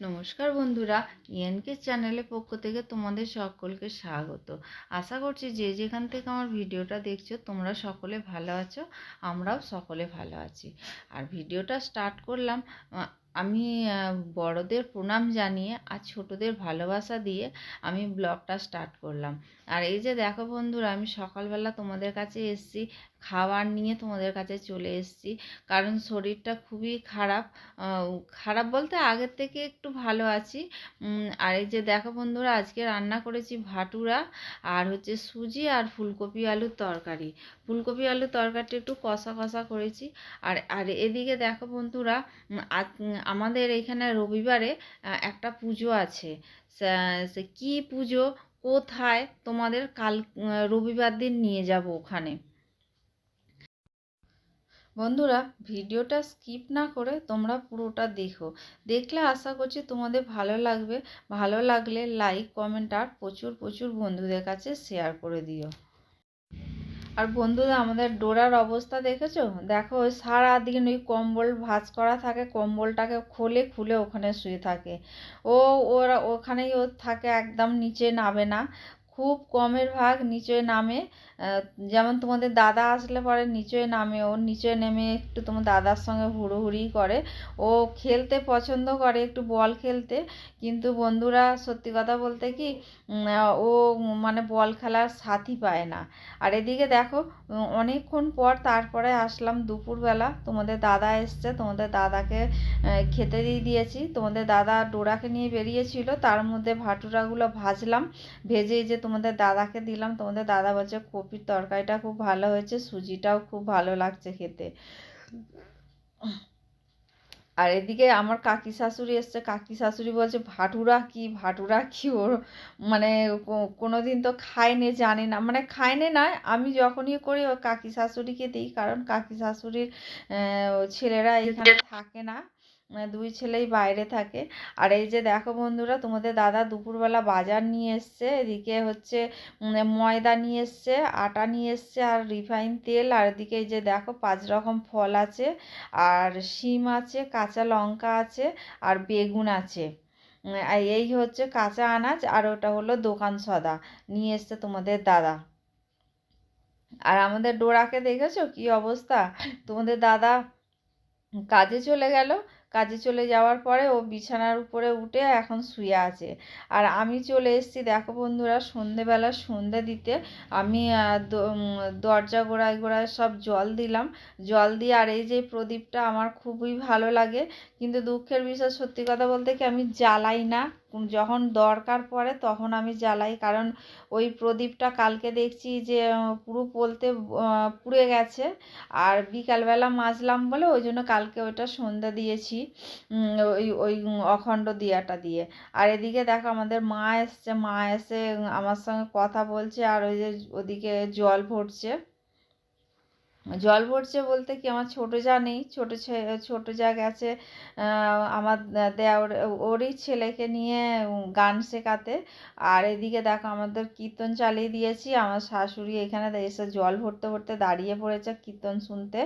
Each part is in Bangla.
নমস্কার বন্ধুরা, ইএনকে চ্যানেলের পক্ষ থেকে তোমাদের সকলকে স্বাগত। আশা করছি যে যেখান থেকে আমার ভিডিওটা দেখছো তোমরা সকলে ভালো আছো, আমরাও সকলে ভালো আছি। আর ভিডিওটা স্টার্ট করলাম আমি বড়দের প্রণাম জানিয়ে আর ছোটদের ভালোবাসা দিয়ে আমি ব্লগটা স্টার্ট করলাম। আর এই যে দেখো বন্ধুরা, আমি সকালবেলা তোমাদের কাছে এসেছি, খাবার নিয়ে তোমাদের কাছে চলে এসেছি, কারণ শরীরটা খুবই খারাপ। খারাপ বলতে আগের থেকে একটু ভালো আছি। আর এই যে দেখো বন্ধুরা, আজকে রান্না করেছি ভাটুরা আর হচ্ছে সুজি আর ফুলকপি আলুর তরকারি। ফুলকপি আলুর তরকারিটা একটু কষা কষা করেছি। আর আর এদিকে দেখো বন্ধুরা, আমাদের এখানে রবিবারে একটা পুজো আছে। সে কী পুজো, কোথায়, তোমাদের কাল রবিবার দিন নিয়ে যাব ওখানে। বন্ধুরা, ভিডিওটা স্কিপ না করে তোমরা পুরোটা দেখো, দেখলে আশা করছি তোমাদের ভালো লাগবে। ভালো লাগলে লাইক, কমেন্ট আর প্রচুর প্রচুর বন্ধুদের কাছে শেয়ার করে দিও। আর বন্ধুরা, আমাদের ডোরার অবস্থা দেখেছো? দেখো, ওই সারাদিন ওই কম্বল ভাঁজ করা থাকে, কম্বলটাকে খুলে খুলে ওখানে শুয়ে থাকে। ওরা ওখানেই ও থাকে, একদম নিচে নামে না, খুব কমের ভাগ নিচে নামে। যেমন তোমাদের দাদা আসলে পরে নিচে নামে, ও নিচে নেমে একটু তোমার দাদার সঙ্গে হুড়োহুড়ি করে। ও খেলতে পছন্দ করে, একটু বল খেলতে। কিন্তু বন্ধুরা, সত্যি কথা বলতে কি, ও মানে বল খেলার সাথী পায় না। আর এদিকে দেখো, অনেকক্ষণ পর তারপরে আসলাম দুপুরবেলা, তোমাদের দাদা এসছে, তোমাদের দাদাকে খেতে দিয়ে দিয়েছি। তোমাদের দাদা ডোরাকে নিয়ে বেরিয়েছিল, তার মধ্যে ভাটুরাগুলো ভাজলাম, ভেজে যে তোমাদের দাদাকে দিলাম। তোমাদের দাদা বলছে কপির তরকারিটা খুব ভালো হয়েছে, সুজিটাও খুব ভালো লাগছে খেতে। আর এদিকে আমার কাকি শাশুড়ি এসছে, কাকি শাশুড়ি বলছে ভাটুরা কি, ভাটুরা কি, ওর মানে কোনো দিন তো খায়নি, জানি না, মানে খায়নি না, আমি যখনই করি ও কাকি শাশুড়িকে দিই, কারণ কাকি শাশুড়ির ছেলেরা এখানে থাকে না, দুই ছেলেই বাইরে থাকে। আর এই যে দেখো বন্ধুরা, তোমাদের দাদা দুপুরবেলা বাজার নিয়ে এসছে, এদিকে হচ্ছে ময়দা নিয়ে এসছে, আটা নিয়ে এসছে, আর রিফাইন তেল। আর এদিকে এই যে দেখো 5 রকম ফল আছে, আর শিম আছে, কাঁচা লঙ্কা আছে, আর বেগুন আছে। এই হচ্ছে কাঁচা আনাজ, আর ওটা হলো দোকান সদা নিয়ে এসছে তোমাদের দাদা। আর আমাদের ডোরাকে দেখেছো কি অবস্থা? তোমাদের দাদা কাজে চলে গেল, কাজে চলে যাওয়ার পরে ও বিছানার উপরে উঠে এখন শুয়ে আছে। আর আমি চলে এসেছি দেখো বন্ধুরা, সন্ধেবেলা সন্ধে দিতে। আমি দরজা গোড়ায় গোড়ায় সব জল দিলাম, জল দিয়ে। আর এই যে প্রদীপটা আমার খুবই ভালো লাগে, কিন্তু দুঃখের বিষয় সত্যি কথা বলতে কি, আমি জ্বালাই না, যখন দরকার পড়ে তখন আমি জ্বালাই। কারণ ওই প্রদীপটা কালকে দেখছি যে পুরো পুড়ে গেছে, আর বিকালবেলা মাজলাম বলে ওই জন্য কালকে ওইটা সন্ধ্যা দিয়েছি, ওই ওই অখণ্ড দিয়াটা দিয়ে। আর এদিকে দেখো, আমাদের মা এসছে, মা এসে আমার সঙ্গে কথা বলছে, আর ওই যে ওদিকে জল ভরছে। জল ভরছে বলতে কি, আমার ছোটো যা নেই, ছোটো যা গেছে আমার দেওর, ওরই ছেলেকে নিয়ে গান শেখাতে। আর এদিকে দেখো, আমাদের কীর্তন চালিয়ে দিয়েছি, আমার শাশুড়ি এখানে এসে জল ভরতে ভরতে দাঁড়িয়ে পড়েছে কীর্তন শুনতে।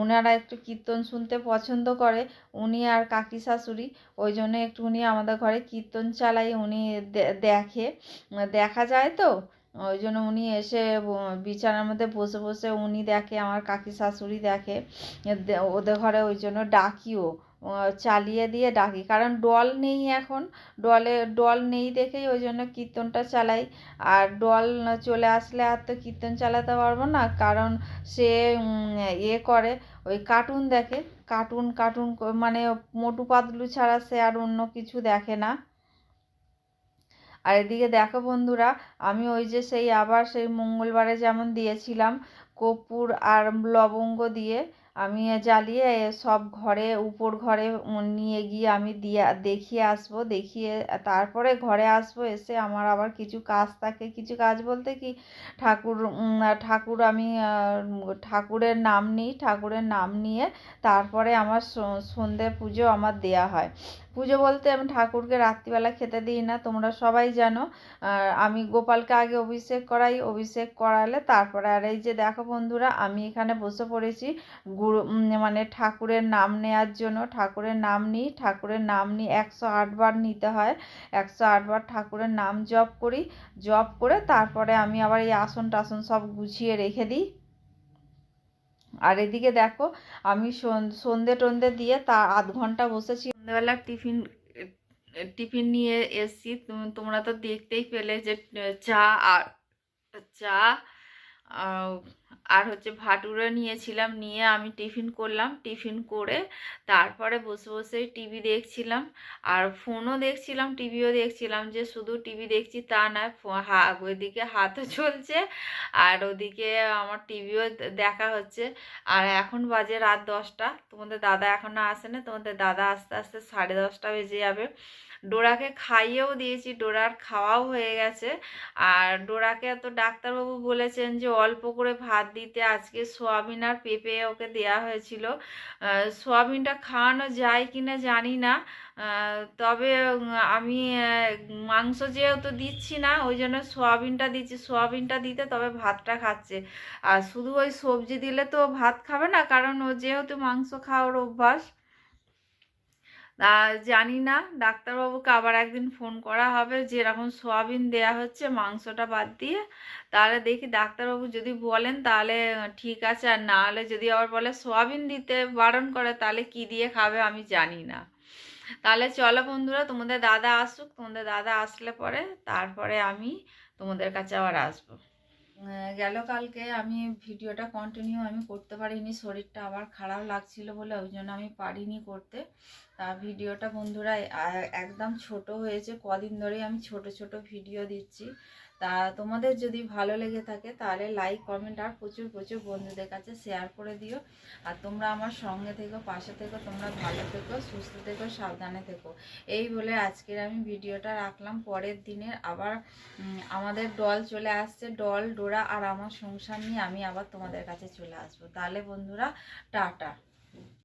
ওনারা একটু কীর্তন শুনতে পছন্দ করে, উনি আর কাকি শাশুড়ি, ওই জন্য একটুখানি আমাদের ঘরে কীর্তন চালাই, উনি দেখে, দেখা যায় তো, ওই জন্য উনি এসে বিছানার মধ্যে বসে বসে উনি দেখে, আমার কাকি শাশুড়ি দেখে ওদের ঘরে, ওই জন্য ডাকিও, চালিয়ে দিয়ে ডাকি, কারণ ডল নেই এখন, ডল নেই দেখেই ওই জন্য কীর্তনটা চালাই। আর ডল চলে আসলে আর তো কীর্তন চালাতে পারবো না, কারণ সে করে, ওই কার্টুন দেখে, কার্টুন কার্টুন মানে মোটু পাতলু ছাড়া সে আর অন্য কিছু দেখে না। আর এদিকে দেখো বন্ধুরা, আমি ওই যে আবার সেই মঙ্গলবারে যেমন দিয়েছিলাম কর্পূর আর লবঙ্গ দিয়ে, আমি জ্বালিয়ে সব ঘরে, উপর ঘরে নিয়ে গিয়ে আমি দেখিয়ে আসবো, দেখিয়ে তারপরে ঘরে আসবো। এসে আমার আবার কিছু কাজ থাকে, কিছু কাজ বলতে কি, ঠাকুর আমি ঠাকুরের নাম নিই, ঠাকুরের নাম নিয়ে তারপরে আমার সন্ধে পুজো আমার দেয়া হয়। পুজো বলতে আমি ঠাকুরকে রাত্রিবেলা খেতে দিই না, তোমরা সবাই জানো। আমি গোপালকে আগে অভিষেক করাই, অভিষেক করালে তারপরে। আর এই যে দেখো বন্ধুরা, আমি এখানে বসে পড়েছি মানে ঠাকুরের নাম নেওয়ার জন্য। ঠাকুরের নাম নিই, 108 বার নিতে হয়। 108 বার ঠাকুরের নাম জপ করি, জপ করে তারপরে আমি আবার এই আসন টাসন সব গুছিয়ে রেখে দিই। আর এদিকে দেখো, আমি সন্ধে টন্ধে দিয়ে তা আধ ঘন্টা বসেছি। সন্ধ্যেবেলা টিফিন নিয়ে এসছি, তোমরা তো দেখতেই পেলে যে চা আর চা আর হচ্ছে ভাটুরা নিয়েছিলাম, নিয়ে আমি টিফিন করলাম। টিফিন করে তারপরে বসে বসে টিভি দেখছিলাম, আর ফোনও দেখছিলাম, টিভিও দেখছিলাম। যে শুধু টিভি দেখছি তা নয়, ওইদিকে হাতও চলছে আর ওদিকে আমার টিভিও দেখা হচ্ছে। আর এখন বাজে রাত 10টা, তোমাদের দাদা এখনও আসেনি, তোমাদের দাদা আস্তে আস্তে 10:30 বেজে যাবে। ডোরাকে খাইয়েও দিয়েছি, ডোরার খাওয়াও হয়ে গেছে। আর ডোরাকে তো ডাক্তারবাবু বলেছেন যে অল্প করে ভাত দিতে। আজকে সোয়াবিন আর পেঁপে ওকে দেয়া হয়েছিল। সোয়াবিনটা খাওয়ানো যায় কিনা জানি না, তবে আমি মাংস যেহেতু দিচ্ছি না, ওই জন্য সোয়াবিনটা দিচ্ছি। সোয়াবিনটা দিতে তবে ভাতটা খাচ্ছে। আর শুধু ওই সবজি দিলে তো ভাত খাবে না, কারণ ও যেহেতু মাংস খাওয়ার অভ্যাস। জানি না, ডাক্তারবাবুকে আবার একদিন ফোন করা হবে, যেরকম সোয়াবিন দেয়া হচ্ছে মাংসটা বাদ দিয়ে। তাহলে দেখি ডাক্তারবাবু যদি বলেন তাহলে ঠিক আছে, আর না হলে যদি আবার বলে সোয়াবিন দিতে বারণ করে, তাহলে কি দিয়ে খাবে আমি জানি না। তাহলে চলো বন্ধুরা, তোমাদের দাদা আসুক, তোমাদের দাদা আসলে পরে তারপরে আমি তোমাদের কাছে আবার আসবো। গেল কালকে আমি ভিডিওটা কন্টিনিউ আমি করতে পারিনি, শরীরটা আবার খারাপ লাগছিল বলে, ওই জন্য আমি পারিনি করতে। তা ভিডিওটা বন্ধুরা একদম ছোট হয়েছে, কদিন ধরেই আমি ছোট ছোট ভিডিও দিচ্ছি। তা তোমাদের যদি ভালো লেগে থাকে তাহলে লাইক কমেন্ট আর প্রচুর প্রচুর বন্ধুদের কাছে শেয়ার করে দিও। আর তোমরা আমার সঙ্গে থেকো, পাশে থেকো, তোমরা ভালো থেকো, সুস্থ থেকো, সাবধানে থেকো। এই বলে আজকের আমি ভিডিওটা রাখলাম। পরের দিনের আবার আমাদের দল চলে আসছে, দল ডোরা আর আমার সংসার নিয়ে আমি আবার তোমাদের কাছে চলে আসবো। তাহলে বন্ধুরা, টাটা।